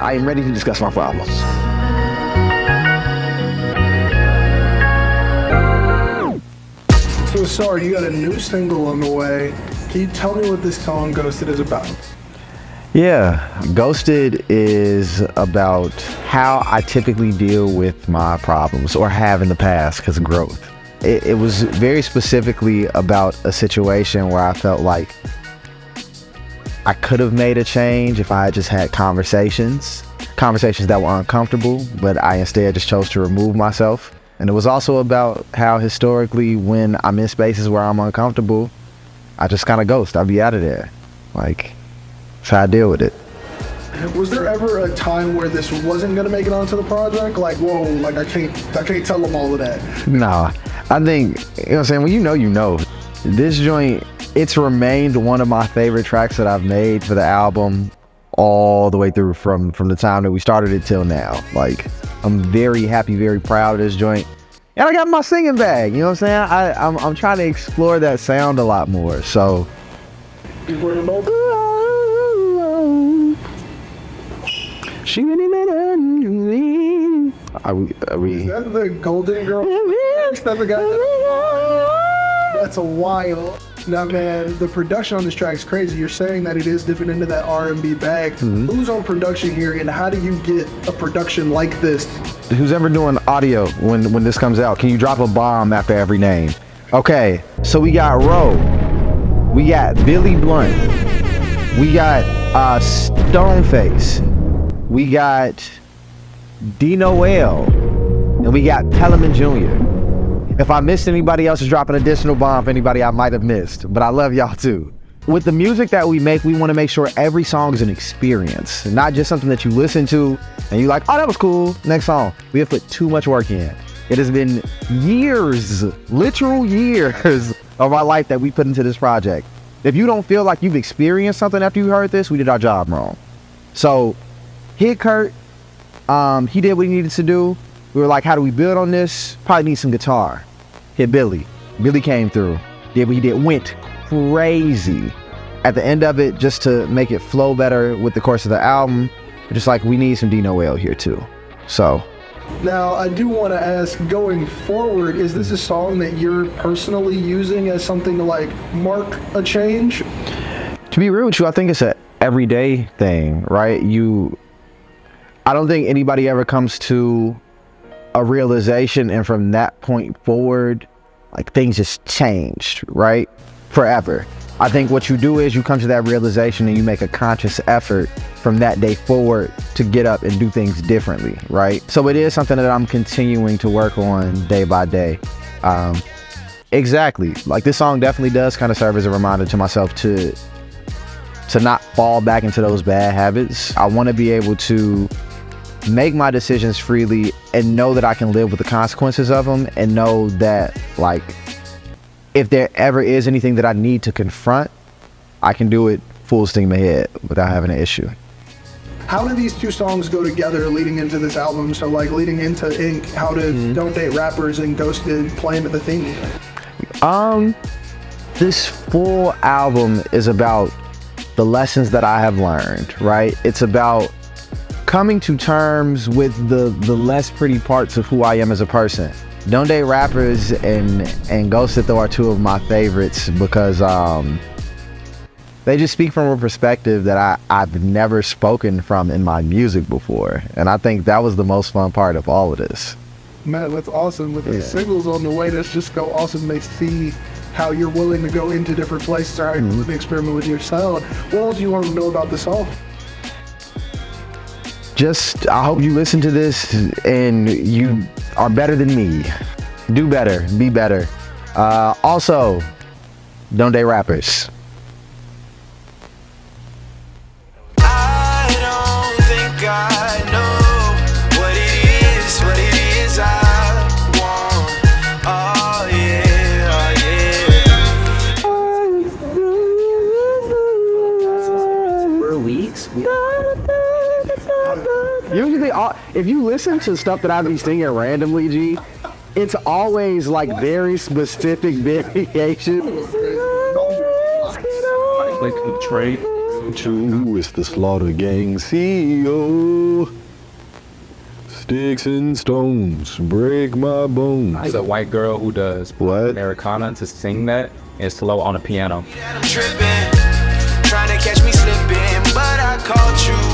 I am ready to discuss my problems. So sorry, you got a new single on the way. Can you tell me what this song Ghosted is about? Yeah, Ghosted is about how I typically deal with my problems, or have in the past, because of growth. It was very specifically about a situation where I felt like I could have made a change if I had just had conversations that were uncomfortable, but I instead just chose to remove myself. And it was also about how historically, when I'm in spaces where I'm uncomfortable, I just kind of ghost. I'll be out of there. Like, try to deal with it. Was there ever a time where this wasn't gonna make it onto the project? Like, whoa, like I can't tell them all of that. Nah, I think, you know what I'm saying, when you know. This joint, it's remained one of my favorite tracks that I've made for the album all the way through from the time that we started it till now. Like, I'm very happy, very proud of this joint. And I got my singing bag, you know what I'm saying? I'm trying to explore that sound a lot more, so. She really better. Are we? Is that the Golden Girl? Is that the guy? That's a wild. Now, man, the production on this track is crazy. You're saying that it is dipping into that R&B bag. Mm-hmm. Who's on production here, and how do you get a production like this? Who's ever doing audio when this comes out? Can you drop a bomb after every name? Okay, so we got Ro, we got Billy Blunt, we got Stoneface, we got D Noel, and we got Pelham Jr. If I missed anybody else, is dropping an additional bomb for anybody I might have missed, but I love y'all too. With the music that we make, we want to make sure every song is an experience, not just something that you listen to and you like, oh, that was cool, next song. We have put too much work in. It has been years, literal years of my life that we put into this project. If you don't feel like you've experienced something after you heard this, we did our job wrong. So, hit Kurt, he did what he needed to do. We were like, how do we build on this? Probably need some guitar. Hit Billy. Billy came through, did what he did, went crazy. At the end of it, just to make it flow better with the course of the album, just like, we need some D Noel here too. So. Now, I do want to ask, going forward, is this a song that you're personally using as something to like mark a change? To be real with you, I think it's an everyday thing, right? I don't think anybody ever comes to a realization and from that point forward, like, things just changed, right? Forever. I think what you do is you come to that realization and you make a conscious effort from that day forward to get up and do things differently, right? So it is something that I'm continuing to work on day by day. Exactly. Like, this song definitely does kind of serve as a reminder to myself to not fall back into those bad habits. I want to be able to make my decisions freely and know that I can live with the consequences of them, and know that, like, if there ever is anything that I need to confront, I can do it full steam ahead without having an issue. How do these two songs go together leading into this album? So, like, leading into Ink, how did Don't Date Rappers and Ghosted play into the theme? This full album is about the lessons that I have learned, right? It's about coming to terms with the less pretty parts of who I am as a person. Don't Date Rappers and Ghosted, though, are two of my favorites because they just speak from a perspective that I've never spoken from in my music before. And I think that was the most fun part of all of this. Man, that's awesome. With the singles on the way, that's just so awesome. They see how you're willing to go into different places, or how you're willing to experiment with your sound. What else do you want to know about the song? Just, I hope you listen to this and you are better than me. Do better, be better. Also, Don't Date Rappers. I don't think I know what it is I want. Oh yeah, oh yeah. For weeks? Usually, if you listen to stuff that I be singing randomly, G, it's always like very specific variations. Like Trey. True, it's the Slaughter Gang CEO. Sticks and stones break my bones. There's a white girl who does What? Americana to sing that and slow on a piano. I'm trippin', trying to catch me slipping, but I caught you.